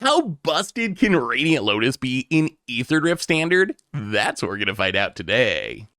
How busted can Radiant Lotus be in Aetherdrift Standard? That's what we're going to find out today.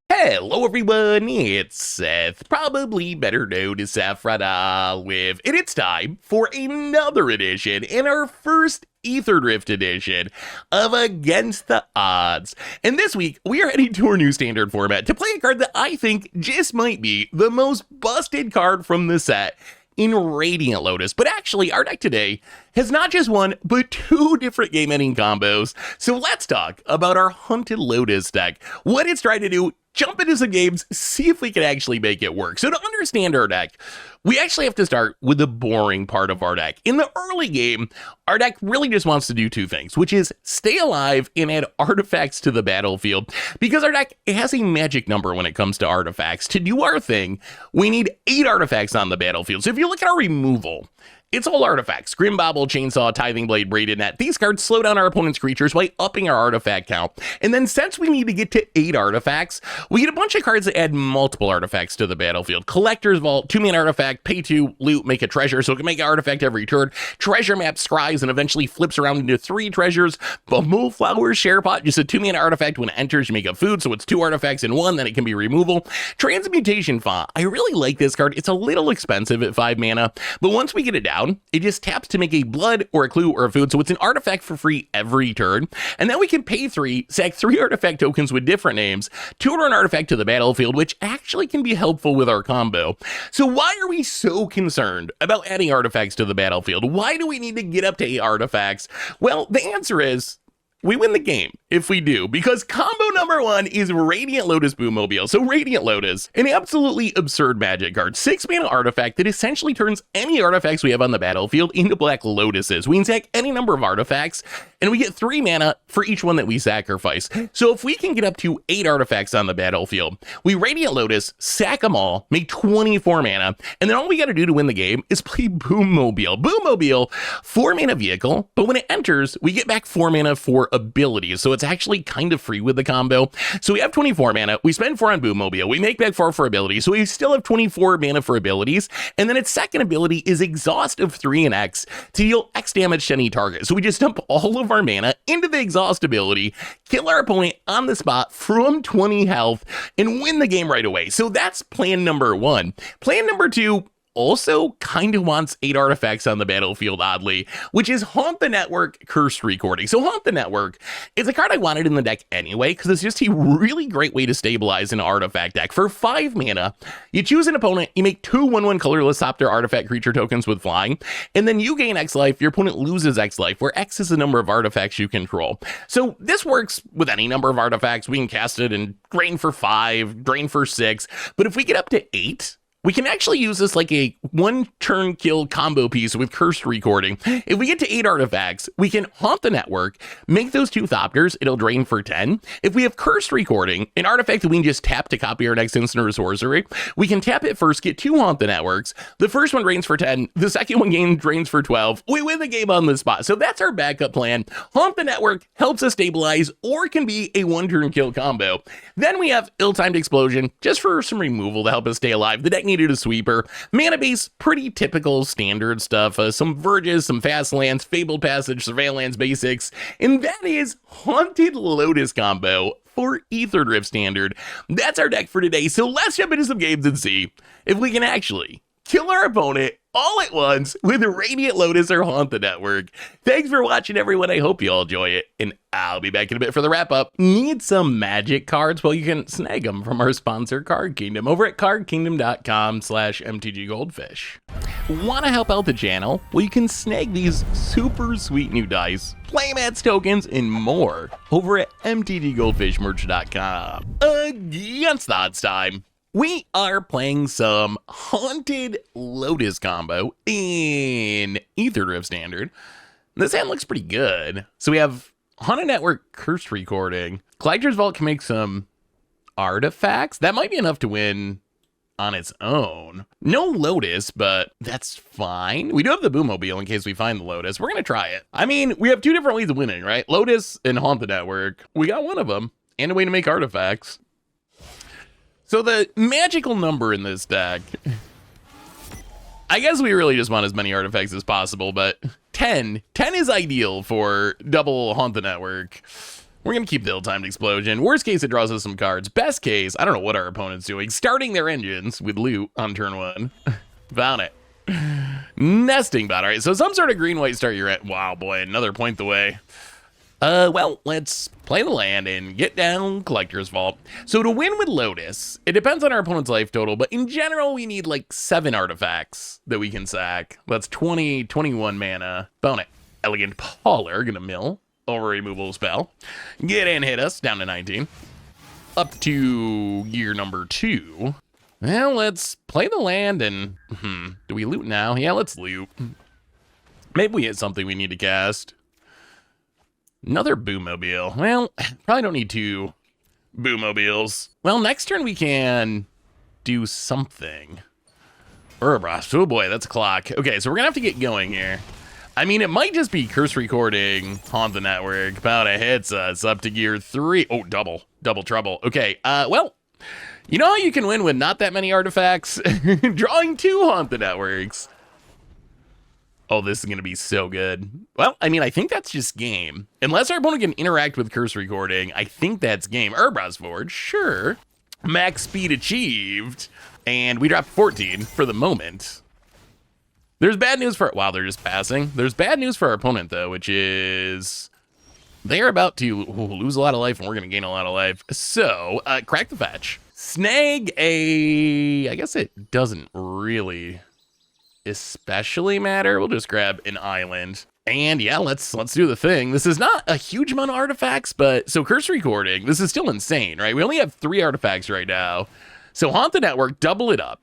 Hello everyone, it's Seth, probably better known as Saffrona with, and it's time for another edition in our first Aetherdrift edition of Against the Odds. And this week, we are heading to our new standard format to play a card that I think just might be the most busted card from the set in Radiant Lotus. But actually, our deck today has not just one, but two different game-ending combos. So let's talk about our Haunted Lotus deck, what it's trying to do, jump into some games, see if we can actually make it work. So to understand our deck, we actually have to start with the boring part of our deck. In the early game, our deck really just wants to do two things, which is stay alive and add artifacts to the battlefield. Because our deck has a magic number when it comes to artifacts. To do our thing, we need 8 artifacts on the battlefield. So if you look at our removal, it's all artifacts. Grim-Bobble, Chainsaw, Tithing Blade, Braided Net. These cards slow down our opponent's creatures by upping our artifact count. And then since we need to get to 8 artifacts, we get a bunch of cards that add multiple artifacts to the battlefield. Collector's Vault, 2-mana artifact, pay 2, loot, make a treasure, so it can make an artifact every turn. Treasure Map scries and eventually flips around into 3 treasures. Bumble Flower Sharepot, just a 2-mana artifact. When it enters, you make a food, so it's 2 artifacts in 1, then it can be removal. Transmutation Font, I really like this card. It's a little expensive at 5 mana, but once we get it down, it just taps to make a blood or a clue or a food, so it's an artifact for free every turn. And then we can pay 3, sack 3 artifact tokens with different names, tutor an artifact to the battlefield, which actually can be helpful with our combo. So why are we so concerned about adding artifacts to the battlefield? Why do we need to get up to 8 artifacts? Well, the answer is, we win the game if we do, because combo number 1 is Radiant Lotus Boommobile. So Radiant Lotus, an absolutely absurd magic card, 6-mana artifact that essentially turns any artifacts we have on the battlefield into Black Lotuses. We can sack any number of artifacts, and we get 3 mana for each one that we sacrifice. So if we can get up to 8 artifacts on the battlefield, we Radiant Lotus, sack them all, make 24 mana, and then all we gotta do to win the game is play Boommobile. Boommobile, 4-mana vehicle, but when it enters, we get back 4 mana for abilities, so it's actually kind of free with the combo. So we have 24 mana, we spend 4 on Boommobile, we make back 4 for abilities, so we still have 24 mana for abilities, and then its second ability is Exhaust of 3 and X to deal X damage to any target. So we just dump all of our mana into the Exhaust ability, kill our opponent on the spot from 20 health, and win the game right away. So that's plan number 1. Plan number 2 also kind of wants 8 artifacts on the battlefield, oddly, which is Haunt the Network, Cursed Recording. So Haunt the Network is a card I wanted in the deck anyway, because it's just a really great way to stabilize an artifact deck. For 5 mana, you choose an opponent, you make 2 1/1 colorless top tier artifact creature tokens with flying, and then you gain X life, your opponent loses X life, where X is the number of artifacts you control. So this works with any number of artifacts. We can cast it and drain for 5, drain for 6, but if we get up to 8, we can actually use this like a 1-turn kill combo piece with Cursed Recording. If we get to 8 artifacts, we can Haunt the Network, make those 2 Thopters, it'll drain for 10. If we have Cursed Recording, an artifact that we can just tap to copy our next instant or sorcery, we can tap it first, get 2 Haunt the Networks. The first one drains for 10, the second one drains for 12. We win the game on the spot. So that's our backup plan. Haunt the Network helps us stabilize, or can be a 1-turn kill combo. Then we have Ill-Timed Explosion, just for some removal to help us stay alive. The deck needed a sweeper. Mana base, pretty typical standard stuff. Some Verges, some Fast Lands, Fabled Passage, Surveillance basics, and that is Haunted Lotus combo for Aetherdrift Standard. That's our deck for today, so let's jump into some games and see if we can actually kill our opponent all at once with Radiant Lotus or Haunt the Network. Thanks for watching, everyone. I hope you all enjoy it, and I'll be back in a bit for the wrap-up. Need some magic cards? Well, you can snag them from our sponsor, Card Kingdom, over at cardkingdom.com/mtggoldfish. Want to help out the channel? Well, you can snag these super sweet new dice, playmats, tokens, and more over at mtggoldfishmerch.com. Against the Odds time. We are playing some Haunted Lotus combo in Aetherdrift Standard. This hand looks pretty good. So we have Haunted Network, Cursed Recording. Collector's Vault can make some artifacts. That might be enough to win on its own. No Lotus, but that's fine. We do have the Boommobile in case we find the Lotus. We're going to try it. I mean, we have 2 different ways of winning, right? Lotus and Haunt the Network. We got one of them, and a way to make artifacts. So the magical number in this deck, I guess we really just want as many artifacts as possible, but 10 is ideal for double Haunt the Network. We're going to keep the ill-timed explosion. Worst case, it draws us some cards. Best case, I don't know what our opponent's doing. Starting their engines with loot on turn 1. Found it. Nesting bot. All right, so some sort of green-white start your end. Wow, boy, another point the way. Well, let's play the land and get down Collector's Vault. So to win with Lotus, it depends on our opponent's life total, but in general, we need like 7 artifacts that we can sack. That's 21 mana. Bone it. Elegant Pauler, gonna mill. Over removal spell. Get in, hit us, down to 19. Up to gear number 2. Well, let's play the land and, do we loot now? Yeah, let's loot. Maybe we hit something we need to cast. Another Boommobile. Well, probably don't need 2 Boommobiles. Well, next turn we can do something. Urbras. Oh boy, that's a clock. Okay, so we're gonna have to get going here. I mean, it might just be Curse Recording, Haunt the Network. Powder hits us up to gear 3. Oh, double trouble. Okay, well, you know how you can win with not that many artifacts? Drawing 2 Haunt the Networks. Oh, this is going to be so good. Well, I mean, I think that's just game. Unless our opponent can interact with Curse Recording, I think that's game. Urbras Forge, sure. Max speed achieved. And we dropped 14 for the moment. There's bad news for... Wow, they're just passing. There's bad news for our opponent, though, which is... They're about to lose a lot of life, and we're going to gain a lot of life. So, crack the fetch. Snag a... I guess it doesn't really especially matter. We'll just grab an island. And yeah, let's do the thing. This is not a huge amount of artifacts, but... So, Curse Recording, this is still insane, right? We only have 3 artifacts right now. So, Haunt the Network, double it up.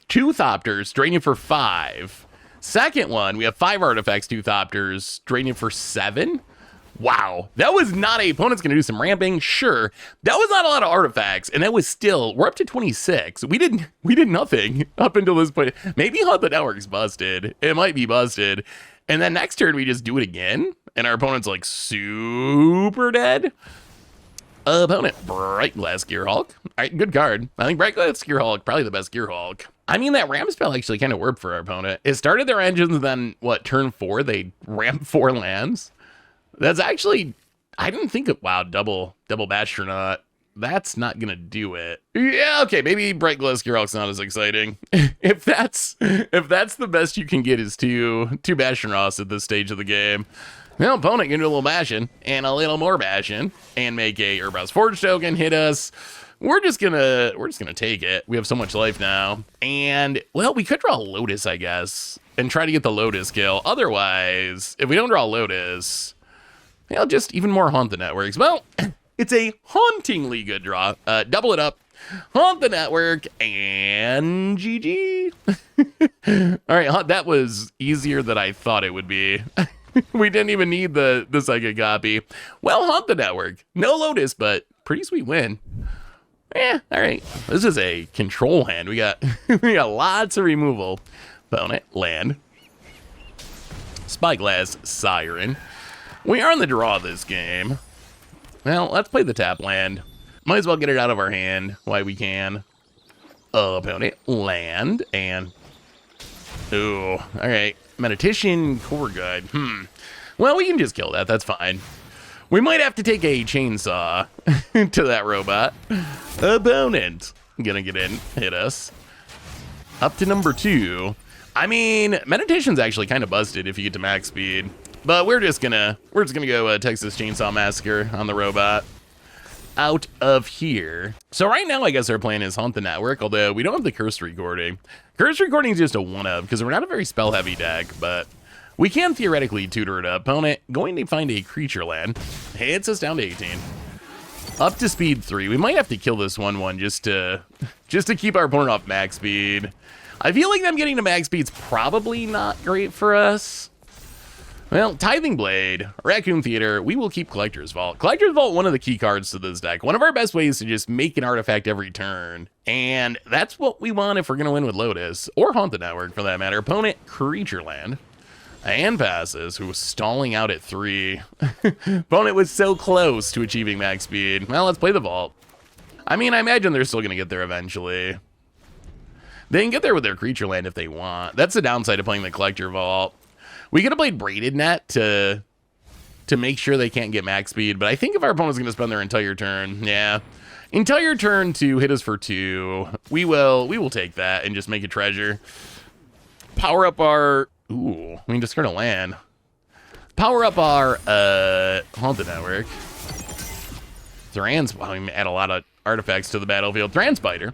2 Thopters, drain you for 5. Second one, we have 5 artifacts, 2 Thopters, drain you for 7. Wow, that was not a... Opponent's gonna do some ramping, sure. That was not a lot of artifacts, and that was still... We're up to 26. We did nothing up until this point. Maybe Haunt the Network's busted. It might be busted. And then next turn, we just do it again, and our opponent's like super dead. Opponent, Bright Glass Gearhulk. All right, good card. I think Bright Glass Gearhulk, probably the best Gearhulk. I mean, that ramp spell actually kind of worked for our opponent. It started their engines, and then, what, turn 4, they ramp 4 lands? That's actually, I didn't think of, wow, double Bastronaut. That's not gonna do it. Yeah, okay, maybe Bright Glass Gearhulk's not as exciting. if that's the best you can get is 2 Bastronauts at this stage of the game. Well, opponent can do a little bashing, and a little more bashing, and make a Urbras Forge token hit us. We're just gonna take it. We have so much life now. And, well, we could draw a Lotus, I guess, and try to get the Lotus kill. Otherwise, if we don't draw a Lotus, well, just even more Haunt the Networks. Well, it's a hauntingly good draw. Double it up. Haunt the Network, and GG. All right, that was easier than I thought it would be. We didn't even need the psychic copy. Well, Haunt the Network. No Lotus, but pretty sweet win. Yeah, all right. This is a control hand. We got lots of removal. Opponent, land. Spyglass Siren. We are in the draw this game. Well, let's play the tap land. Might as well get it out of our hand while we can. Opponent, land, and... Ooh, all right. Meditation Core Guide. Well, we can just kill that. That's fine. We might have to take a chainsaw to that robot. Opponent. Gonna get in. Hit us. Up to number 2. I mean, Meditation's actually kind of busted if you get to max speed. But we're just gonna go Texas Chainsaw Massacre on the robot. Out of here. So right now, I guess our plan is Haunt the Network, although we don't have the Curse Recording. Curse Recording is just a 1-of, because we're not a very spell-heavy deck, but we can theoretically tutor it up. Opponent going to find a creature land. Hits us down to 18. Up to speed 3. We might have to kill this 1/1 just to keep our opponent off max speed. I feel like them getting to max speed's probably not great for us. Well, Tithing Blade, Raccoon Theater, we will keep Collector's Vault. Collector's Vault, one of the key cards to this deck. One of our best ways to just make an artifact every turn. And that's what we want if we're going to win with Lotus, or Haunt the Network for that matter. Opponent, Creature Land. And passes, who was stalling out at 3. Opponent was so close to achieving max speed. Well, let's play the Vault. I mean, I imagine they're still going to get there eventually. They can get there with their creature land if they want. That's the downside of playing the Collector Vault. We could have played Braided Net to make sure they can't get max speed, but I think if our opponent's going to spend their entire turn, yeah. Entire turn to hit us for 2, we will take that and just make a treasure. Power up our... Ooh, we can discard a land. Power up our Haunted Network. Wow, we add a lot of artifacts to the battlefield. Thranspider.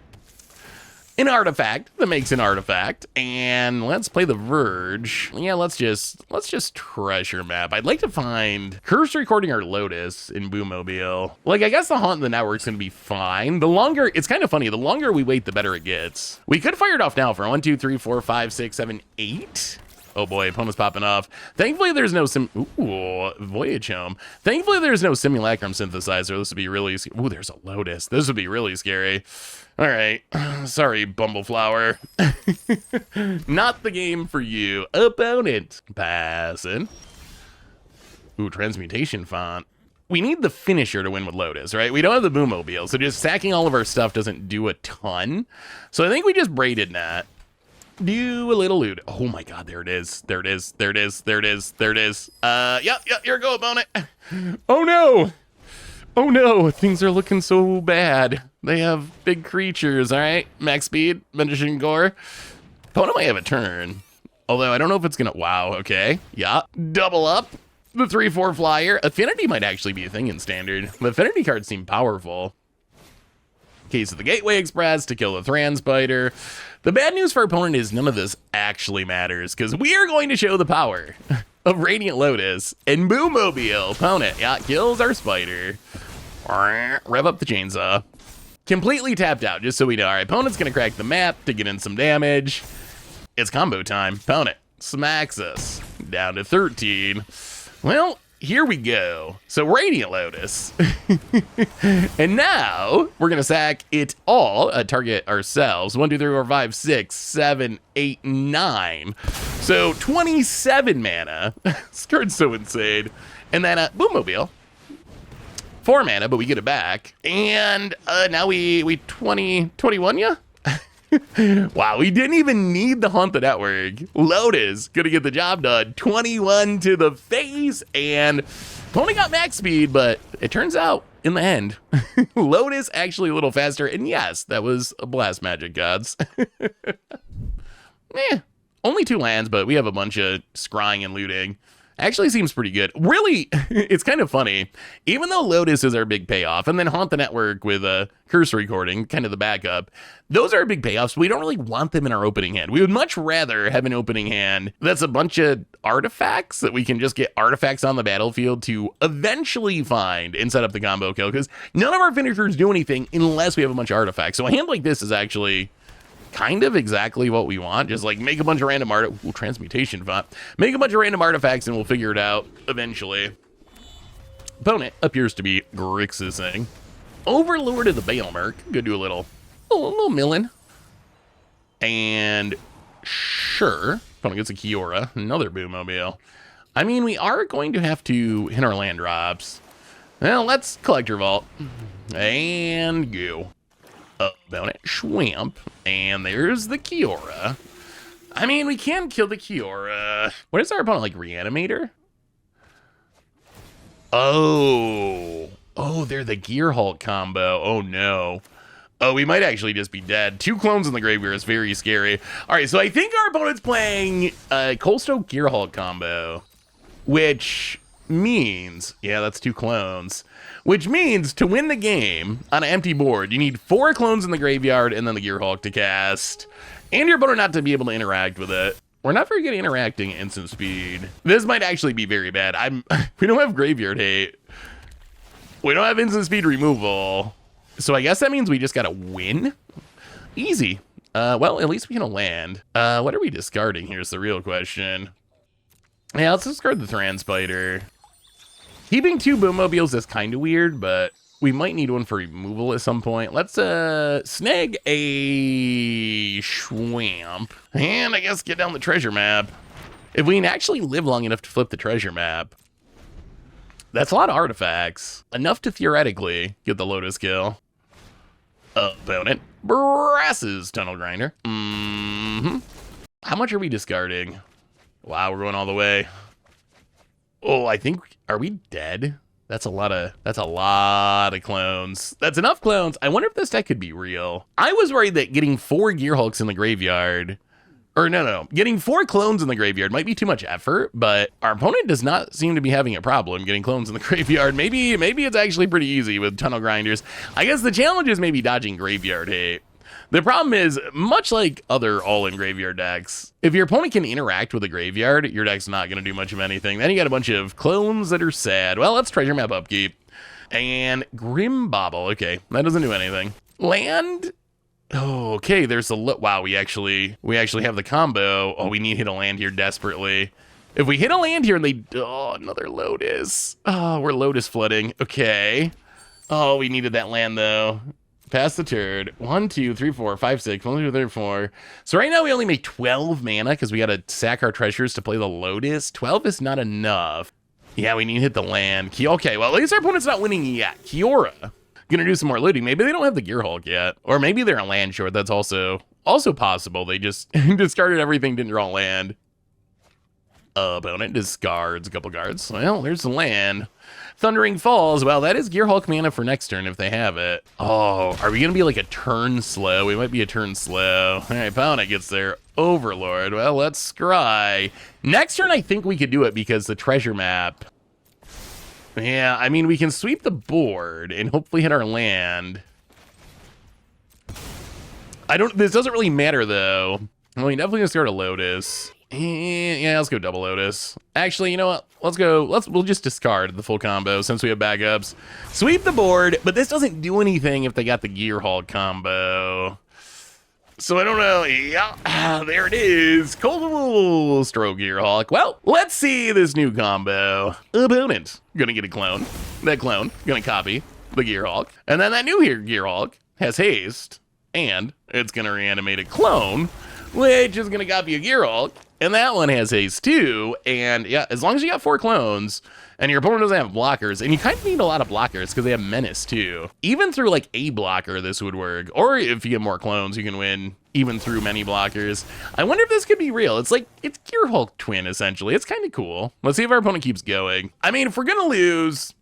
An artifact that makes an artifact. And let's play the Verge. Yeah, let's just treasure map. I'd like to find Curse Recording or Lotus in Boommobile. Like, I guess the Haunt in the Network's gonna be fine. The longer, it's kind of funny, the longer we wait, the better it gets. We could fire it off now for 1, 2, 3, 4, 5, 6, 7, 8. Oh boy, opponent's popping off. Thankfully, there's no Voyage Home. Thankfully, there's no Simulacrum Synthesizer. This would be really... Ooh, there's a Lotus. This would be really scary. All right. Sorry, Bumbleflower. Not the game for you. Opponent. Passing. Ooh, Transmutation Font. We need the finisher to win with Lotus, right? We don't have the Boommobile, so just sacking all of our stuff doesn't do a ton. So I think we just Braided Net. Do a little loot. Oh my god, there it is. There it is. There it is. There it is. There it is. Yep, here we go, opponent. Oh no! Oh no, things are looking so bad. They have big creatures, alright? Max speed, Menacing Gore. Opponent might have a turn. Although I don't know if it's gonna... Wow, okay. Yeah. Double up. The 3/4 flyer. Affinity might actually be a thing in Standard. The Affinity cards seem powerful. Case of the Gateway Express to kill the Thranspider. The bad news for our opponent is none of this actually matters, because we are going to show the power of Radiant Lotus and Boommobile. Opponent, yeah, kills our spider. Rev up the chainsaw. Completely tapped out, just so we know. All right, opponent's going to crack the map to get in some damage. It's combo time. Opponent smacks us down to 13. Well, here we go. So Radiant Lotus. And now we're going to sack it all, target ourselves. 1, 2, 3, 4, 5, 6, 7, 8, 9. So 27 mana. This card's so insane. And then Boommobile. 4 mana, but we get it back. And now we 21, yeah? Wow, we didn't even need the Haunt the Network. Lotus gonna get the job done. 21 to the face, and opponent got max speed, but it turns out in the end, Lotus actually a little faster. And yes, that was a blast, Magic Gods. Only 2 lands, but we have a bunch of scrying and looting. Actually seems pretty good. Really, it's kind of funny. Even though Lotus is our big payoff, and then Haunt the Network with a Curse Recording, kind of the backup, those are big payoffs. We don't really want them in our opening hand. We would much rather have an opening hand that's a bunch of artifacts that we can just get artifacts on the battlefield to eventually find and set up the combo kill, because none of our finishers do anything unless we have a bunch of artifacts. So a hand like this is actually kind of exactly what we want. Just like make a bunch of random Transmutation Font. Make a bunch of random artifacts and we'll figure it out eventually. Opponent appears to be Grixising. Overlord of the Baelmerk. Go do a little milling. And sure, opponent gets a Kiora. Another Boommobile. I mean, we are going to have to hit our land drops. Well, let's Collector Vault. And go. Opponent Schwamp. And there's the Kiora. I mean, we can kill the Kiora. What is our opponent, like, Reanimator? Oh, they're the Gear Hulk combo. Oh, no. Oh, we might actually just be dead. 2 clones in the graveyard is very scary. All right, so I think our opponent's playing Coldstone Gear Hulk combo, which means, yeah, that's 2 clones, which means to win the game on an empty board, you need 4 clones in the graveyard and then the Gear Hulk to cast, and your opponent not to be able to interact with it. We're not very good at interacting at instant speed. This might actually be very bad. We don't have Graveyard Hate. We don't have instant speed removal. So I guess that means we just gotta win. Easy. Well, at least we can land. What are we discarding? Here's the real question. Yeah, let's discard the Thranspider. Keeping 2 Boommobiles is kind of weird, but we might need one for removal at some point. Let's snag a Schwamp. And I guess get down the treasure map. If we can actually live long enough to flip the treasure map, that's a lot of artifacts. Enough to theoretically get the Lotus kill. Opponent Brass's Tunnel Grinder. How much are we discarding? Wow, we're going all the way. Oh, I think, are we dead? That's a lot of clones. That's enough clones. I wonder if this deck could be real. I was worried that getting 4 Gearhulks in the graveyard, or no, getting 4 clones in the graveyard might be too much effort, but our opponent does not seem to be having a problem getting clones in the graveyard. Maybe it's actually pretty easy with Tunnel Grinders. I guess the challenge is maybe dodging graveyard hate. The problem is, much like other all-in graveyard decks, if your opponent can interact with a graveyard, your deck's not going to do much of anything. Then you got a bunch of clones that are sad. Well, let's treasure map upkeep. And Grim Bobble. Okay, that doesn't do anything. Land? Oh, okay, there's a wow, we actually have the combo. Oh, we need to hit a land here desperately. If we hit a land here and they, oh, another Lotus. Oh, we're Lotus flooding. Okay. Oh, we needed that land though. Pass the turd. 1, 2, 3, 4, 5, 6. 1, 2, 3, 4. So right now we only make 12 mana because we got to sack our treasures to play the Lotus. 12 is not enough. Yeah, we need to hit the land. Okay, well, at least our opponent's not winning yet. Kiora gonna do some more looting. Maybe they don't have the Gearhulk yet. Or maybe they're a land short. That's also possible. They just discarded everything, didn't draw land. Opponent discards a couple cards. Well, there's the land. Thundering Falls. Well, that is Gearhulk mana for next turn if they have it. Oh, are we going to be like a turn slow? We might be a turn slow. All right, opponent gets their Overlord. Well, let's scry. Next turn, I think we could do it because the treasure map. Yeah, I mean, we can sweep the board and hopefully hit our land. This doesn't really matter, though. Well, we definitely gonna start a Lotus. Yeah, let's go double Lotus. Actually, you know what? We'll just discard the full combo since we have backups. Sweep the board, but this doesn't do anything if they got the Gearhulk combo. So I don't know. Yeah, there it is. Cold Stroke Gearhulk. Well, let's see this new combo. Opponent gonna get a clone. That clone gonna copy the Gearhulk, and then that new Gearhulk has haste, and it's gonna reanimate a clone, which is gonna copy a Gearhulk. And that one has haste too, and yeah, as long as you got 4 clones, and your opponent doesn't have blockers, and you kind of need a lot of blockers because they have menace too. Even through like a blocker, this would work. Or if you get more clones, you can win even through many blockers. I wonder if this could be real. It's Gearhulk Twin, essentially. It's kind of cool. Let's see if our opponent keeps going. I mean, if we're gonna lose,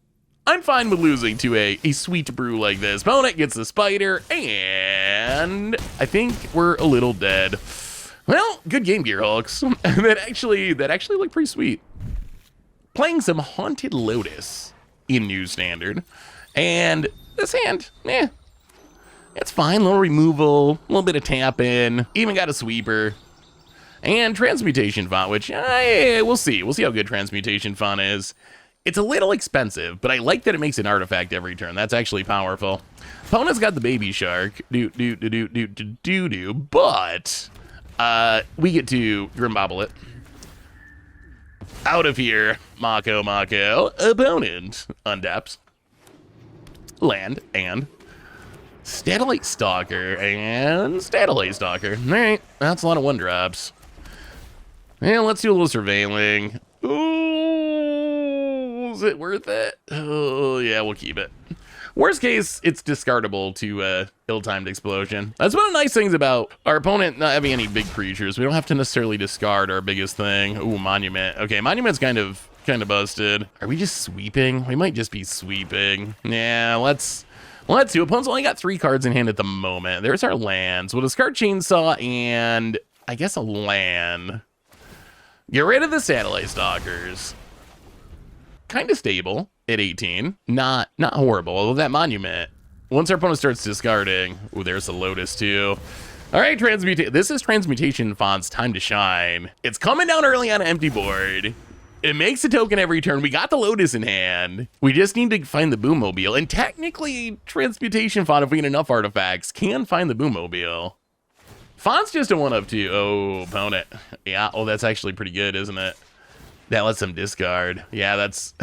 I'm fine with losing to a sweet brew like this. Opponent gets the spider, and I think we're a little dead. Well, good game, Gearhulks. that actually looked pretty sweet. Playing some Haunted Lotus in New Standard. And this hand, it's fine. A little removal, a little bit of tap in, even got a sweeper. And Transmutation Font, which we'll see. We'll see how good Transmutation Font is. It's a little expensive, but I like that it makes an artifact every turn. That's actually powerful. Opponent's got the Baby Shark. But we get to Grim Bobble it. Out of here, Mako. Opponent untaps. Land and Statellite Stalker and Statellite Stalker. All right, that's a lot of 1-drops. And let's do a little surveilling. Ooh, is it worth it? Oh, yeah, we'll keep it. Worst case, it's discardable to ill-timed explosion. That's one of the nice things about our opponent not having any big creatures. We don't have to necessarily discard our biggest thing. Ooh, Monument. Okay, Monument's kind of busted. Are we just sweeping? We might just be sweeping. Yeah, let's do. Opponent's only got 3 cards in hand at the moment. There's our lands. We'll discard Chainsaw and I guess a land. Get rid of the Satellite Stalkers. Kind of stable at 18. Not horrible. Although that Monument, once our opponent starts discarding, ooh, there's a Lotus too. All right, this is Transmutation Font's time to shine. It's coming down early on an empty board. It makes a token every turn. We got the Lotus in hand. We just need to find the Boommobile. And technically, Transmutation Font, if we get enough artifacts, can find the Boommobile. Font's just a 1/2. Oh, opponent. Yeah, oh, that's actually pretty good, isn't it? That lets them discard. Yeah, that's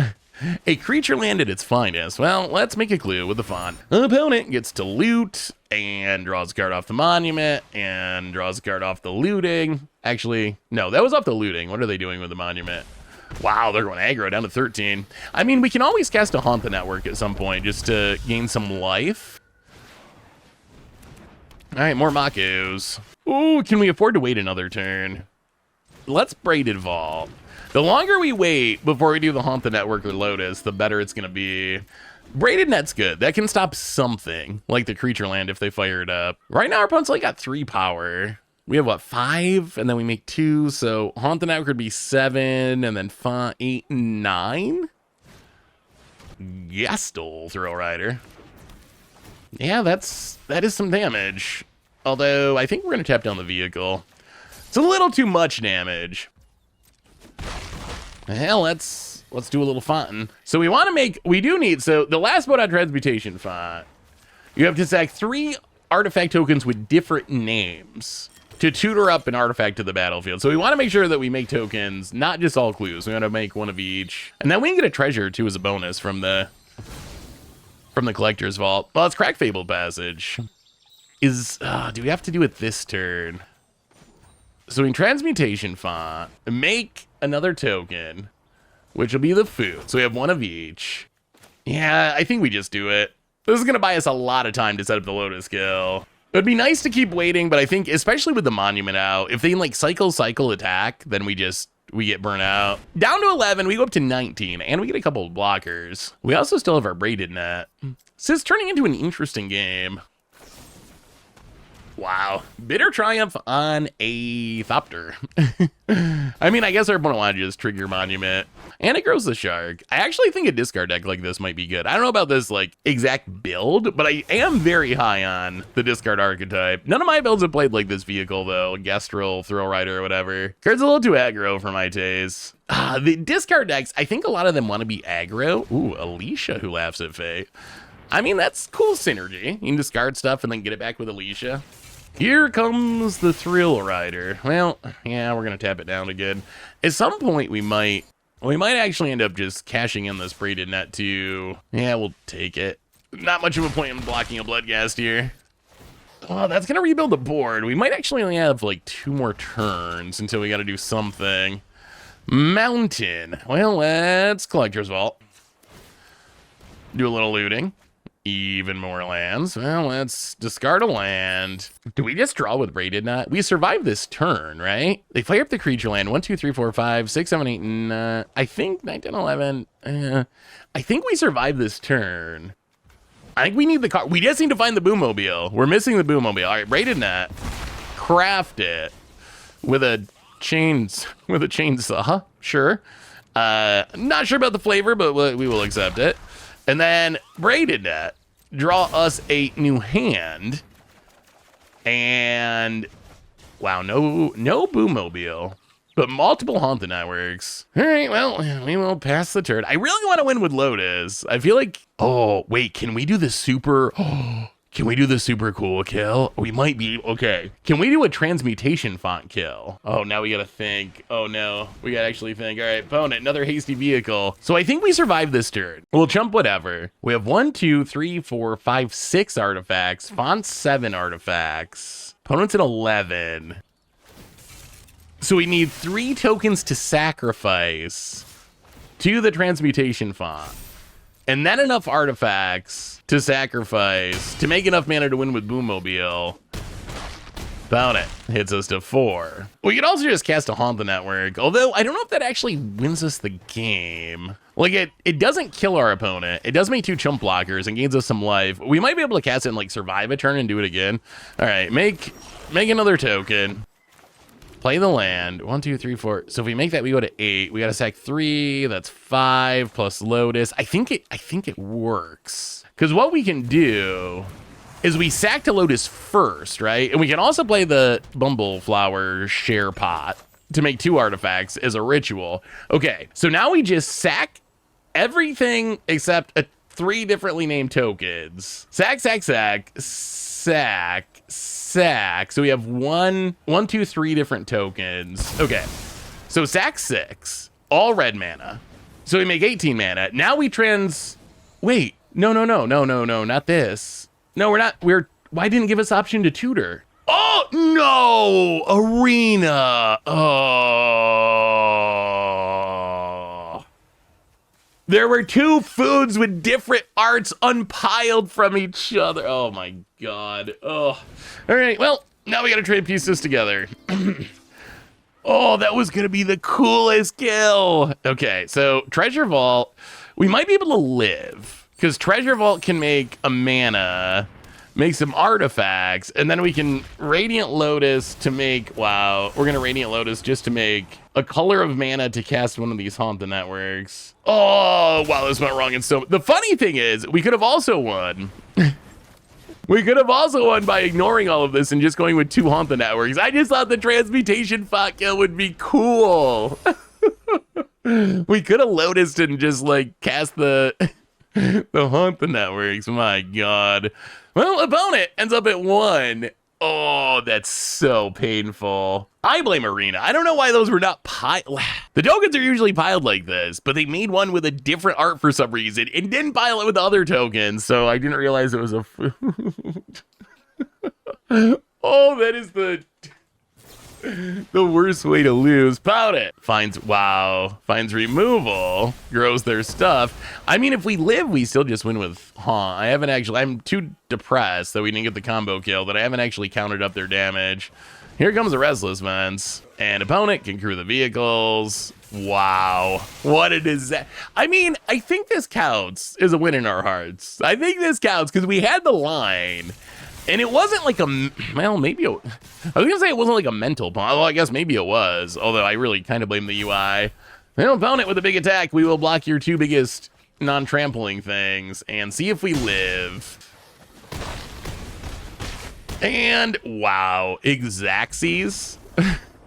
a creature land at its finest. Well, let's make a clue with the Font. Opponent gets to loot and draws a card off the Monument and draws a card off the looting. Actually, no, that was off the looting. What are they doing with the Monument? Wow, they're going aggro down to 13. I mean, we can always cast a Haunt the Network at some point just to gain some life. All right, more Makos. Ooh, can we afford to wait another turn? Let's Braided Vault. The longer we wait before we do the Haunt the Network or Lotus, the better it's going to be. Braided Net's good. That can stop something, like the creature land if they fire it up. Right now, our opponent's only got 3 power. We have, what, 5? And then we make 2. So Haunt the Network would be 7, and then 5, 8, 9? Gastel, Thrill Rider. Yeah, that is some damage. Although, I think we're going to tap down the vehicle. It's a little too much damage. Hell, let's do a little fonting. So we want to make, we do need, so the last mode on Transmutation font, you have to sack 3 artifact tokens with different names to tutor up an artifact to the battlefield. So we want to make sure that we make tokens, not just all clues. We want to make 1 of each. And then we can get a treasure too as a bonus from the collector's vault. Well, let's crack Fabled Passage. Do we have to do it this turn? So in Transmutation font, make another token, which will be the food. So we have 1 of each. Yeah, I think we just do it. This is going to buy us a lot of time to set up the Lotus skill. It would be nice to keep waiting, but I think, especially with the Monument out, if they can like cycle attack, then we get burnt out. Down to 11, we go up to 19, and we get a couple of blockers. We also still have our Braided Net. So it's turning into an interesting game. Wow. Bitter Triumph on Aetherdrift. I mean, I guess our opponent wanted to just trigger Monument. And it grows the Shark. I actually think a discard deck like this might be good. I don't know about this, like, exact build, but I am very high on the discard archetype. None of my builds have played like this vehicle, though. Gestrel, Thrill Rider, or whatever. Card's a little too aggro for my taste. The discard decks, I think a lot of them want to be aggro. Ooh, Alicia Who Laughs at Fate. I mean, that's cool synergy. You can discard stuff and then get it back with Alicia. Here comes the Thrill Rider. Well, yeah, we're going to tap it down again. At some point, we might actually end up just cashing in this Braided Net too. Yeah, we'll take it. Not much of a point in blocking a Bloodghast here. Oh, that's going to rebuild the board. We might actually only have like 2 more turns until we got to do something. Mountain. Well, let's Collector's Vault. Do a little looting. Even more lands. Well, let's discard a land. Do we just draw with Braided Net? We survive this turn, right? They fire up the creature land. 1, 2, 3, 4, 5, 6, 7, 8, 9. I think 9, 10, 11. I think we survive this turn. I think we need the card. We just need to find the Boommobile. We're missing the Boommobile. All right, Braided Net. Craft it with a chainsaw. Sure. Not sure about the flavor, but we will accept it. And then Braided Net, draw us a new hand. And wow, no Boommobile, but multiple Haunt the Networks. All right, well, we will pass the turn. I really want to win with Lotus. I feel like, oh, wait, can we do the super cool kill? We might be, okay. Can we do a Transmutation font kill? Oh, now we gotta think. Oh no, we gotta actually think. All right, opponent, another hasty vehicle. So I think we survive this turn. We'll chump whatever. We have 1, 2, 3, 4, 5, 6 artifacts. Font 7 artifacts. Opponent's at 11. So we need 3 tokens to sacrifice to the Transmutation font. And then enough artifacts to sacrifice to make enough mana to win with Boommobile. Found it. Hits us to 4. We could also just cast a Haunt the Network, although I don't know if that actually wins us the game. Like, it doesn't kill our opponent. It does make 2 chump blockers and gains us some life. We might be able to cast it and, like, survive a turn and do it again. All right, make another token. Play the land. 1, 2, 3, 4. So if we make that, we go to 8. We got to sack 3. That's 5 plus Lotus. I think it works. Because what we can do is we sack to Lotus first, right? And we can also play the Bumbleflower Share Pot to make 2 artifacts as a ritual. Okay, so now we just sack everything except 3 differently named tokens. Sack, sack, sack, sack, sack. So we have 1, 2, 3 different tokens. Okay, so sack 6, all red mana. So we make 18 mana. Now we wait, no, not this. No, why didn't it give us option to tutor? Oh, no, Arena. Oh. There were two foods with different arts unpiled from each other. Oh my god. Oh. All right, well, now we gotta try to piece this together. Oh, that was gonna be the coolest kill. Okay, so Treasure Vault, we might be able to live, because Treasure Vault can make a mana, make some artifacts, and then we can Radiant Lotus to make, wow, we're gonna Radiant Lotus just to make a color of mana to cast one of these Haunt the Networks. Oh, wow, this went wrong. And so the funny thing is, we could have also won. We could have also won by ignoring all of this and just going with 2 Haunt the Networks. I just thought the Transmutation Font kill would be cool. We could have Lotused and just like cast the Haunt the Networks. My god. Well, opponent ends up at 1. Oh, that's so painful. I blame Arena. I don't know why those were not piled. The tokens are usually piled like this, but they made one with a different art for some reason and didn't pile it with the other tokens, so I didn't realize it was a food. Oh, that is the worst way to lose. Pout it. Finds removal, grows their stuff. I mean, if we live, we still just win with Haunt. I'm too depressed that we didn't get the combo kill that I haven't actually counted up their damage. Here comes the Restless Vents, and opponent can crew the vehicles. Wow, what a disaster. I mean, I think this counts as a win in our hearts. I think this counts because we had the line. And it wasn't like well, maybe I was gonna say it wasn't like a mental pause. Well, I guess maybe it was, although I really kind of blame the UI. Well, opponent with a big attack, we will block your 2 biggest non-trampling things and see if we live. And wow, Exacxies.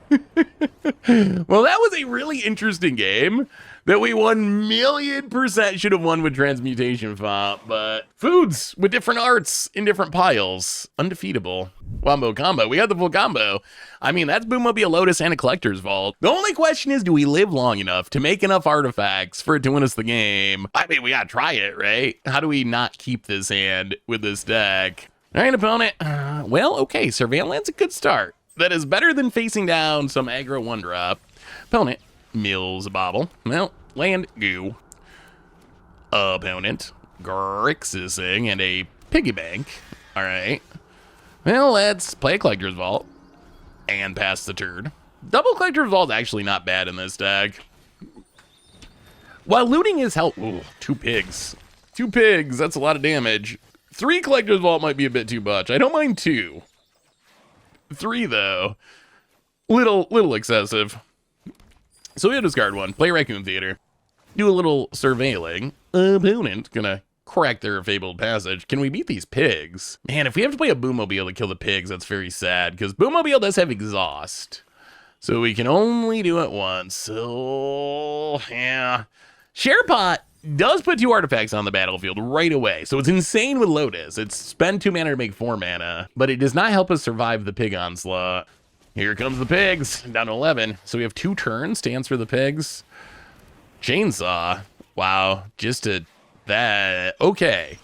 Well, that was a really interesting game that we 1,000,000% should have won with Transmutation Font, but foods with different arts in different piles. Undefeatable. Wombo combo. We got the full combo. I mean, that's Boommobile Lotus and a Collector's Vault. The only question is, do we live long enough to make enough artifacts for it to win us the game? I mean, we gotta try it, right? How do we not keep this hand with this deck? All right, opponent. Well, okay, Surveillance, a good start. That is better than facing down some aggro 1-drop. Opponent mills a bobble. Well, land goo. Opponent Grixising and a piggy bank. All right. Well, let's play a Collector's Vault and pass the turn. Double Collector's Vault actually not bad in this deck. While looting is help. Ooh, 2 pigs. 2 pigs. That's a lot of damage. 3 Collector's Vault might be a bit too much. I don't mind 2. 3 though, little excessive. So we'll discard 1, play Raccoon Theater, do a little surveilling. Opponent gonna crack their fabled passage. Can we beat these pigs? Man, if we have to play a Boommobile to kill the pigs, that's very sad, because Boommobile does have exhaust, so we can only do it once. So yeah, Sharepot does put 2 artifacts on the battlefield right away, so it's insane with Lotus. It's spend 2 mana to make 4 mana, but it does not help us survive the pig onslaught. Here comes the pigs, down to 11. So we have 2 turns to answer the pigs. Chainsaw, wow, just to that, okay.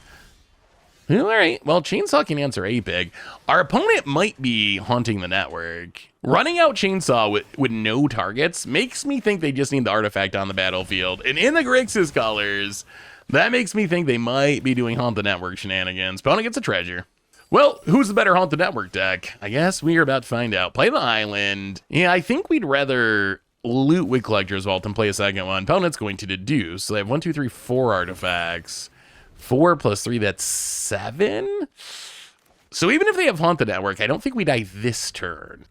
All right, well, Chainsaw can answer a pig. Our opponent might be haunting the network. Running out Chainsaw with no targets makes me think they just need the artifact on the battlefield. And in the Grixis colors, that makes me think they might be doing Haunt the Network shenanigans. Opponent gets a treasure. Well, who's the better Haunt the Network deck? I guess we are about to find out. Play the island. Yeah, I think we'd rather loot with Collector's Vault and play a second one. Opponent's going to deduce. So they have 1, 2, 3, 4 artifacts. 4 plus 3, that's 7? So even if they have Haunt the Network, I don't think we die this turn.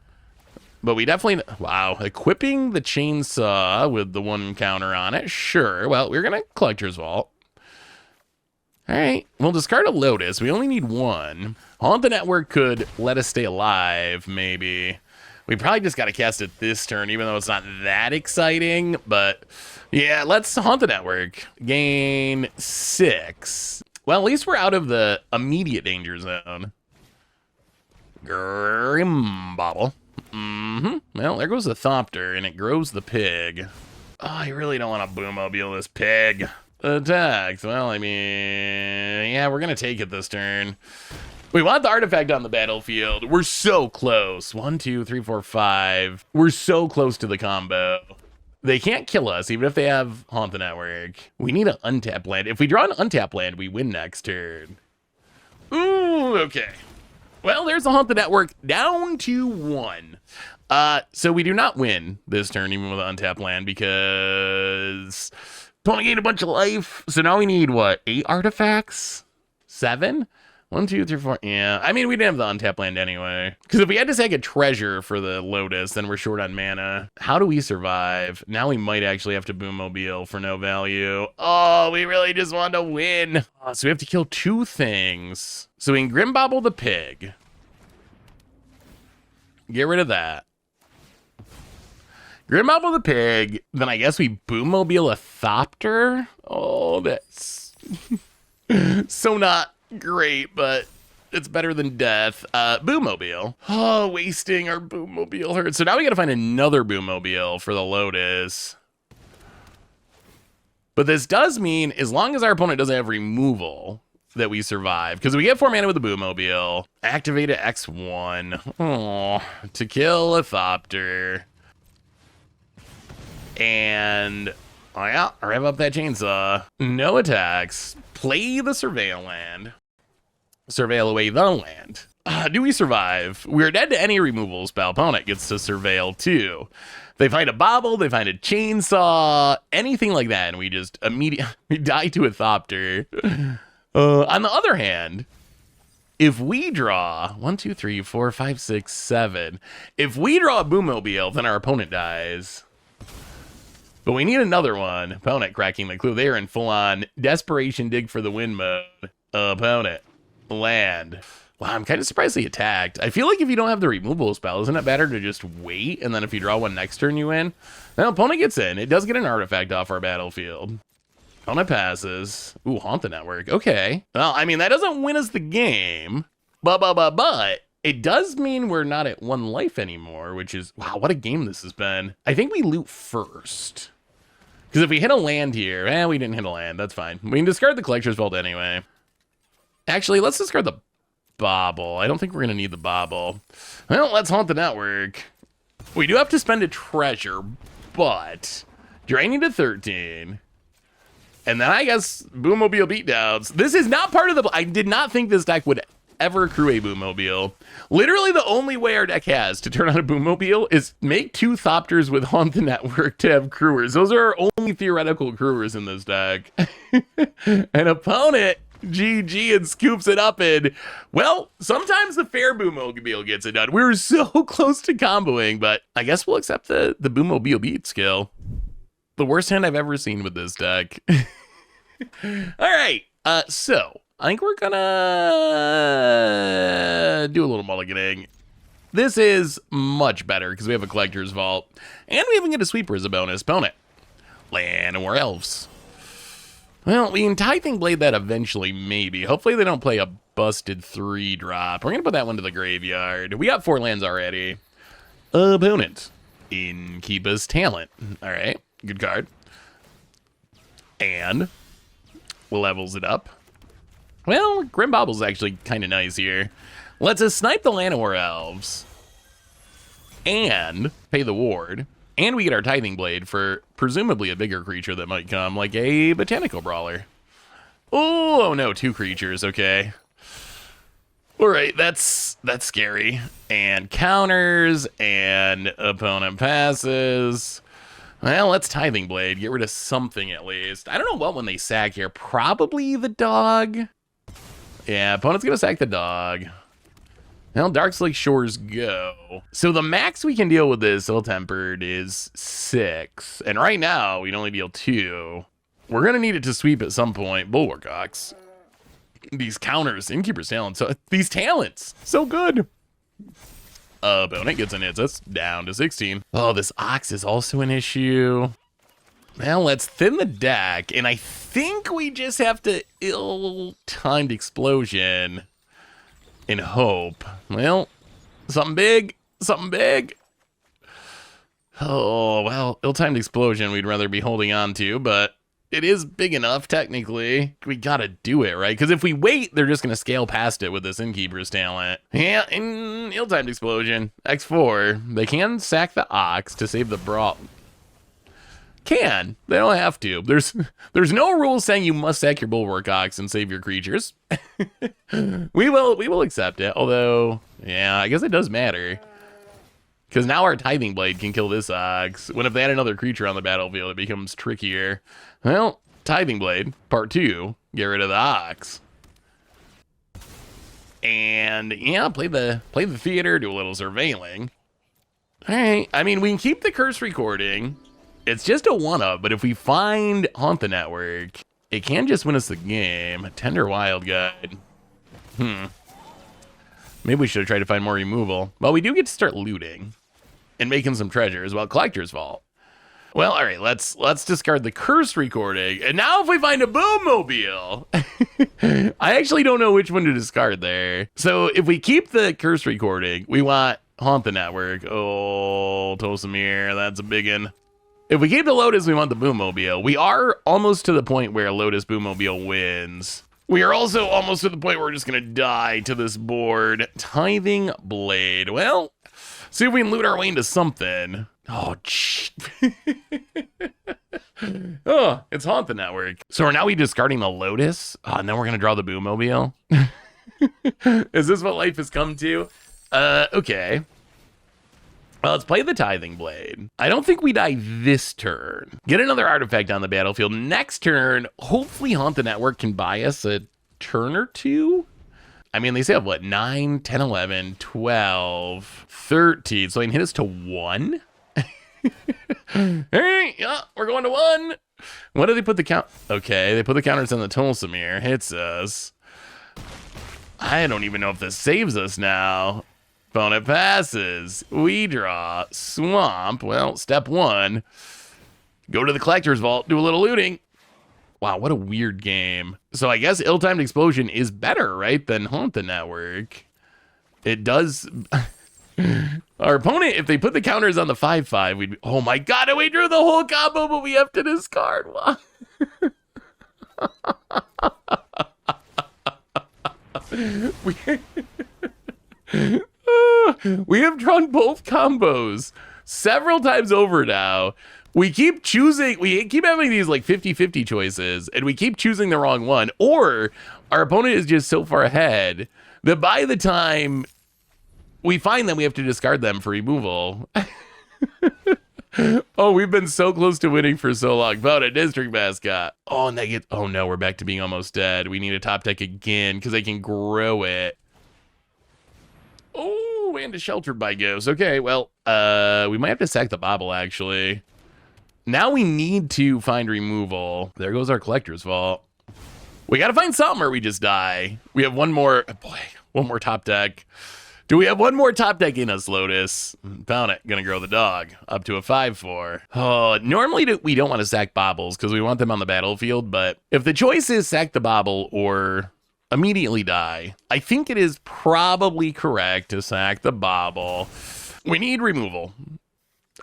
But we definitely, wow, equipping the Chainsaw with the 1 counter on it. Sure, well, we're going to Collector's Vault. All right, we'll discard a Lotus. We only need 1. Haunt the Network could let us stay alive, maybe. We probably just got to cast it this turn, even though it's not that exciting. But yeah, let's Haunt the Network. Gain 6. Well, at least we're out of the immediate danger zone. Grimbobble. Well, there goes the Thopter, and it grows the pig. Oh, I really don't want to Boommobile this pig. Attacked. Well, I mean, yeah, we're going to take it this turn. We want the artifact on the battlefield. We're so close. 1, 2, 3, 4, 5. We're so close to the combo. They can't kill us, even if they have Haunt the Network. We need an untapped land. If we draw an untapped land, we win next turn. Ooh, okay. Well, there's the Haunt the Network down to 1. So we do not win this turn, even with an untapped land, because opponent gained a bunch of life. So now we need, what, 8 artifacts? 7? 1, 2, 3, 4. Yeah, I mean, we didn't have the untapped land anyway. Because if we had to sack a treasure for the Lotus, then we're short on mana. How do we survive? Now we might actually have to Boommobile for no value. Oh, we really just want to win. Oh, so we have to kill 2 things. So we can Grimbobble the pig. Get rid of that. Grimbobble the pig. Then I guess we Boommobile a Thopter. Oh, that's so not great, but it's better than death. Boommobile. Oh, wasting our Boommobile hurts. So now we gotta find another Boommobile for the Lotus. But this does mean, as long as our opponent doesn't have removal, that we survive. Because we get 4 mana with the Boommobile. Activate it X1. Oh, to kill a Thopter. And, oh yeah, rev up that chainsaw. No attacks. Play the Surveil land. Surveil away the land. Do we survive? We're dead to any removal spell. Opponent gets to surveil too. They find a bobble, they find a chainsaw, anything like that, and we just immediately die to a Thopter. On the other hand, if we draw 1, 2, 3, 4, 5, 6, 7, if we draw a Boommobile, then our opponent dies. But we need another one. Opponent cracking the clue. They are in full-on desperation dig for the win mode. Opponent. Land. Wow, I'm kind of surprised they attacked. I feel like if you don't have the removal spell, isn't it better to just wait, and then if you draw one next turn, you win? Well, opponent gets in. It does get an artifact off our battlefield. Opponent passes. Ooh, Haunt the Network. Okay. Well, I mean, that doesn't win us the game, but it does mean we're not at 1 life anymore, which is, wow, what a game this has been. I think we loot first. Because if we hit a land here, we didn't hit a land. That's fine. We can discard the Collector's Vault anyway. Actually, let's discard the bobble. I don't think we're going to need the bobble. Well, let's Haunt the Network. We do have to spend a treasure, but draining to 13. And then I guess Boommobile beatdowns. This is not part of the... I did not think this deck would ever accrue a Boommobile. Literally the only way our deck has to turn on a Boommobile is make 2 Thopters with Haunt the Network to have crewers. Those are our only theoretical crewers in this deck. An opponent... GG and scoops it up, and well, sometimes the fair Boommobile gets it done. We were so close to comboing, but I guess we'll accept the Boommobile beat skill. The worst hand I've ever seen with this deck. All right, so I think we're gonna do a little mulliganing. This is much better because we have a Collector's Vault, and we even get a Sweeper as a bonus. Opponent. Land and more elves. Well, we can Tithing Blade that eventually, maybe. Hopefully they don't play a busted 3-drop. We're going to put that one to the graveyard. We got 4 lands already. Opponent. Inkeepa's Talent. All right, good card. And levels it up. Well, Grimbobble's actually kind of nice here. Lets us snipe the Llanowar Elves. And pay the ward. And we get our Tithing Blade for presumably a bigger creature that might come, like a Botanical Brawler. Oh no, 2 creatures, okay. All right, that's scary. And counters, and opponent passes. Well, let's Tithing Blade, get rid of something at least. I don't know what one they sack here, probably the dog. Yeah, opponent's gonna sack the dog. Well, Darkslake Shores go. So the max we can deal with this Ill-Tempered is 6. And right now, we can only deal 2. We're going to need it to sweep at some point. Bulwark Ox. These counters, Innkeeper's Talent. So these talents, so good. Opponent gets an hit. That's down to 16. Oh, this Ox is also an issue. Well, let's thin the deck. And I think we just have to Ill-Timed Explosion. In hope. Well, something big. Something big. Oh, well, Ill-Timed Explosion we'd rather be holding on to, but it is big enough, technically. We gotta do it, right? Because if we wait, they're just gonna scale past it with this Innkeeper's Talent. Yeah, in Ill-Timed Explosion. X4. They can sack the Ox to save the Brawl. can. They don't have to. There's no rule saying you must sack your Bulwark Ox and save your creatures. We will accept it. Although, yeah, I guess it does matter. Because now our Tithing Blade can kill this Ox. When if they had another creature on the battlefield, it becomes trickier. Well, Tithing Blade, part 2. Get rid of the Ox. And yeah, play the theater, do a little surveilling. All right, I mean, we can keep the curse recording. It's just a one-up, but if we find Haunt the Network, it can just win us the game. Tender Wild Guide. Maybe we should have tried to find more removal. Well, we do get to start looting and making some treasures. Well, Collector's Vault. Well, all right, let's discard the curse recording. And now if we find a Boommobile, I actually don't know which one to discard there. So if we keep the curse recording, we want Haunt the Network. Oh, Tosamir, that's a big one. If we keep the Lotus, we want the Boommobile. We are almost to the point where Lotus Boommobile wins. We are also almost to the point where we're just going to die to this board. Tithing Blade. Well, see if we can loot our way into something. Oh, oh, it's Haunt the Network. So are now we discarding the Lotus? Oh, and then we're going to draw the Boommobile? Is this what life has come to? Okay. Well, let's play the Tithing Blade. I don't think we die this turn. Get another artifact on the battlefield. Next turn, hopefully Haunt the Network can buy us a turn or two. I mean, they say have what? 9, 10, 11, 12, 13. So they can hit us to 1? Hey, yeah, we're going to 1. What do they put the count? Okay, they put the counters on the Tosamir. Hits us. I don't even know if this saves us now. Opponent passes. We draw. Swamp. Well, step 1. Go to the Collector's Vault. Do a little looting. Wow, what a weird game. So I guess Ill-Timed Explosion is better, right, than Haunt the Network. It does... Our opponent, if they put the counters on the 5/5, we'd be... Oh my god, and we drew the whole combo, but we have to discard one. We have drawn both combos several times over now. We keep having these like 50-50 choices, and we keep choosing the wrong one, or our opponent is just so far ahead that by the time we find them, we have to discard them for removal. Oh, we've been so close to winning for so long. Vote a district mascot. Oh, and they get... Oh no, we're back to being almost dead. We need a top deck again because they can grow it. Oh, and a Sheltered by Ghosts. Okay, well, we might have to sack the Bobble, actually. Now we need to find removal. There goes our Collector's Vault. We got to find something or we just die. We have one more... Boy, one more top deck. Do we have one more top deck in us, Lotus? Found it. Gonna grow the dog. Up to a 5/4. Oh, normally we don't want to sack Bobbles because we want them on the battlefield, but if the choice is sack the Bobble or immediately die, I think it is probably correct to sack the Bobble. We need removal.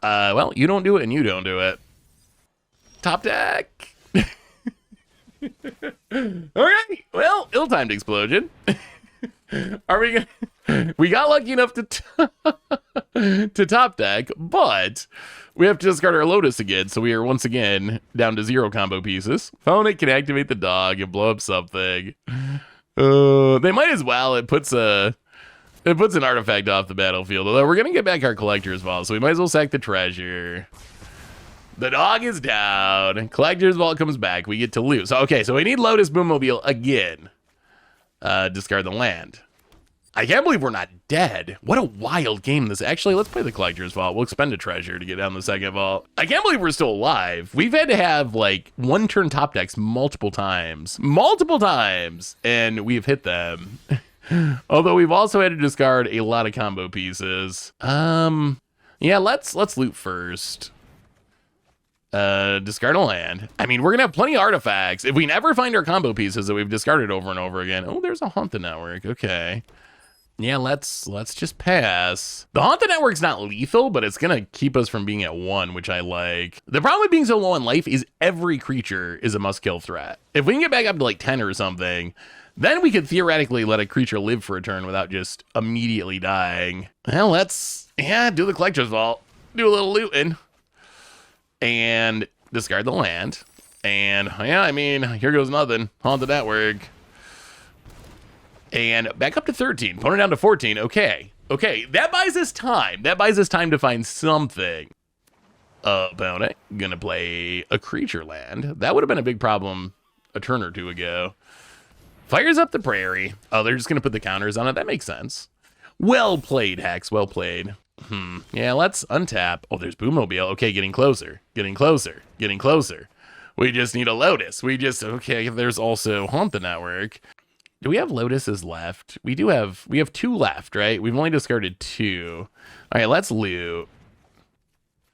Well, you don't do it and you don't do it. Top deck. Okay, well, Ill-Timed Explosion. Are we gonna... We got lucky enough to top deck, but we have to discard our Lotus again, so we are once again down to 0 combo pieces. Opponent can activate the dog and blow up something. They might as well. It puts an artifact off the battlefield, although we're gonna get back our Collector's Vault, so we might as well sack the treasure. The dog is down. Collector's Vault comes back. We get to lose. Okay, so we need Lotus Boommobile again. Discard the land. I can't believe we're not dead. What a wild game this. Actually, let's play the Collector's Vault. We'll expend a treasure to get down the second vault. I can't believe we're still alive. We've had to have like 1-turn top decks multiple times, and we've hit them. Although we've also had to discard a lot of combo pieces. Yeah, let's loot first. Discard a land. I mean, we're gonna have plenty of artifacts if we never find our combo pieces that we've discarded over and over again. Oh, there's a Haunt the Network. Okay. Yeah, let's just pass. The Haunt the Network's not lethal, but it's gonna keep us from being at 1, which I like. The problem with being so low on life is every creature is a must-kill threat. If we can get back up to like 10 or something, then we could theoretically let a creature live for a turn without just immediately dying. Well, do the Collector's Vault. Do a little looting. And discard the land. And yeah, I mean, here goes nothing. Haunted Network. And back up to 13. Opponent down to 14. Okay. Okay, that buys us time. That buys us time to find something. Opponent gonna play a creature land. That would have been a big problem a turn or two ago. Fires up the prairie. Oh, they're just gonna put the counters on it. That makes sense. Well played, Hex. Well played. Yeah, let's untap. Oh, there's Boommobile. Okay, getting closer. Getting closer. Getting closer. We just need a Lotus. Okay, there's also Haunt the Network. Do we have Lotuses left? We have 2 left, right? We've only discarded 2. All right, let's loot.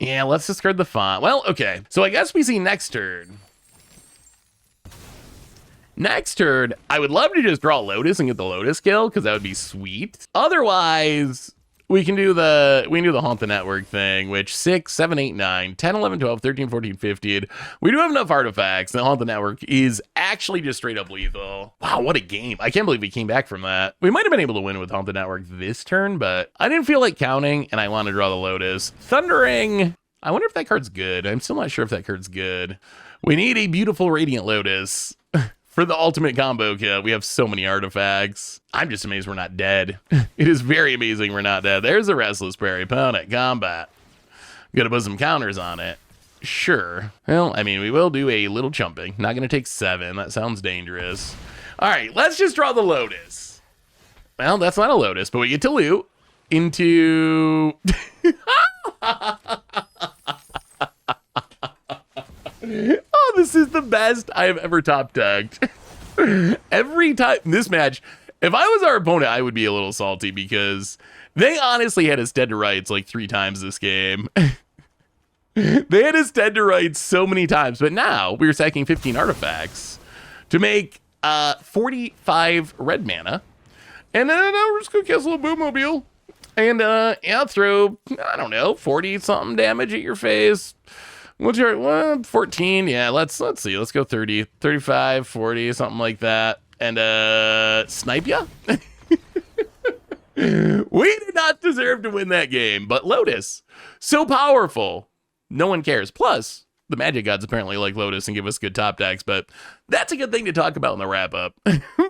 Yeah, let's discard the font. Well, okay. So I guess we see next turn. Next turn, I would love to just draw Lotus and get the Lotus kill, because that would be sweet. Otherwise, we can do the Haunt the Network thing, which 6, 7, 8, 9, 10, 11, 12, 13, 14, 15. We do have enough artifacts. The Haunt the Network is actually just straight up lethal. Wow, what a game. I can't believe we came back from that. We might have been able to win with Haunt the Network this turn, but I didn't feel like counting, and I want to draw the Lotus. Thundering. I wonder if that card's good. I'm still not sure if that card's good. We need a beautiful Radiant Lotus. For the ultimate combo kill. We have so many artifacts. I'm just amazed we're not dead. It is very amazing we're not dead. There's a Restless Prairie opponent. Combat. Gotta put some counters on it. Sure. Well, I mean, we will do a little chumping. Not gonna take 7. That sounds dangerous. All right, let's just draw the Lotus. Well, that's not a Lotus, but we get to loot into... Oh, this is the best I have ever top decked. Every time this match, if I was our opponent, I would be a little salty because they honestly had us dead to rights like 3 times this game. They had us dead to rights so many times, but now we're stacking 15 artifacts to make 45 red mana. And then we're just gonna cast a little Boommobile. And yeah, throw, I don't know, 40 something damage at your face. What's your 14? Yeah, let's see. Let's go 30, 35, 40, something like that. And snipe ya? We did not deserve to win that game, but Lotus, so powerful. No one cares. Plus, the Magic Gods apparently like Lotus and give us good top decks, but that's a good thing to talk about in the wrap-up.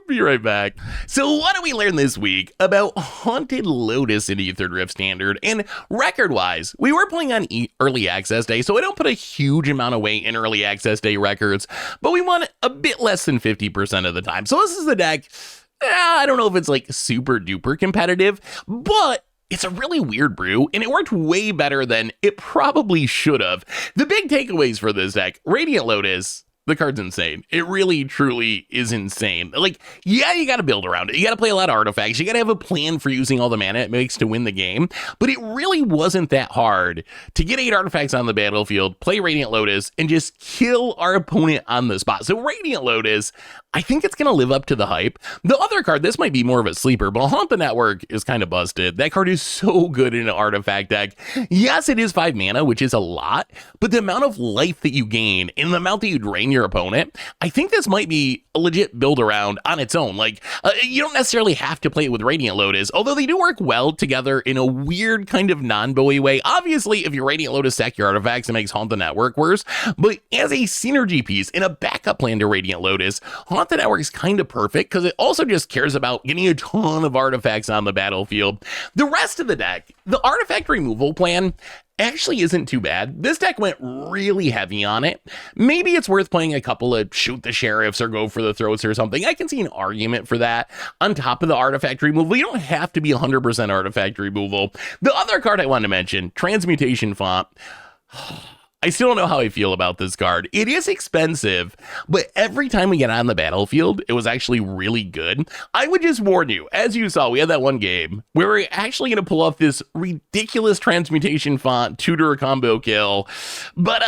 Be right back. So what did we learn this week about Haunted Lotus in Aetherdrift Standard? And record-wise, we were playing on Early Access Day, so I don't put a huge amount of weight in Early Access Day records, but we won a bit less than 50% of the time. So this is the deck, I don't know if it's like super-duper competitive, but it's a really weird brew, and it worked way better than it probably should have. The big takeaways for this deck, Radiant Lotus, the card's insane. It really, truly is insane. Like, yeah, you gotta build around it. You gotta play a lot of artifacts. You gotta have a plan for using all the mana it makes to win the game. But it really wasn't that hard to get 8 artifacts on the battlefield, play Radiant Lotus, and just kill our opponent on the spot. So Radiant Lotus, I think it's gonna live up to the hype. The other card, this might be more of a sleeper, but Haunt the Network is kind of busted. That card is so good in an artifact deck. Yes, it is 5 mana, which is a lot, but the amount of life that you gain and the amount that you drain your opponent, I think this might be a legit build around on its own. Like, you don't necessarily have to play it with Radiant Lotus, although they do work well together in a weird kind of non-Bowie way. Obviously, if you Radiant Lotus sack your artifacts, it makes Haunt the Network worse, but as a synergy piece in a backup plan to Radiant Lotus, Haunt the Network is kind of perfect because it also just cares about getting a ton of artifacts on the battlefield. The rest of the deck, the artifact removal plan, actually isn't too bad. This deck went really heavy on it. Maybe it's worth playing a couple of shoot the sheriffs or go for the throats or something. I can see an argument for that. On top of the artifact removal, you don't have to be 100% artifact removal. The other card I wanted to mention, Transmutation Font. I still don't know how I feel about this card. It is expensive, but every time we get on the battlefield, it was actually really good. I would just warn you, as you saw, we had that one game where we're actually going to pull off this ridiculous Transmutation Font tutor combo kill, but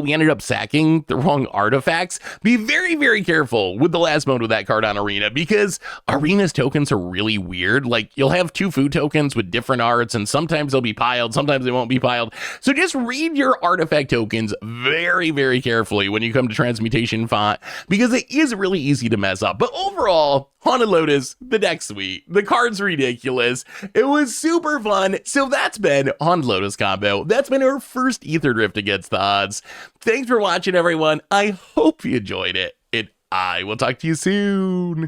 we ended up sacking the wrong artifacts. Be very, very careful with the last mode with that card on Arena, because Arena's tokens are really weird. Like, you'll have 2 food tokens with different arts, and sometimes they'll be piled, sometimes they won't be piled. So just read your artifact tokens very, very carefully when you come to transmutation font, because it is really easy to mess up. But overall, Haunted Lotus, the deck's sweet, the card's ridiculous, it was super fun. So that's been Haunted Lotus combo. That's been our first Aetherdrift against the odds. Thanks for watching, everyone. I hope you enjoyed it, and I will talk to you soon.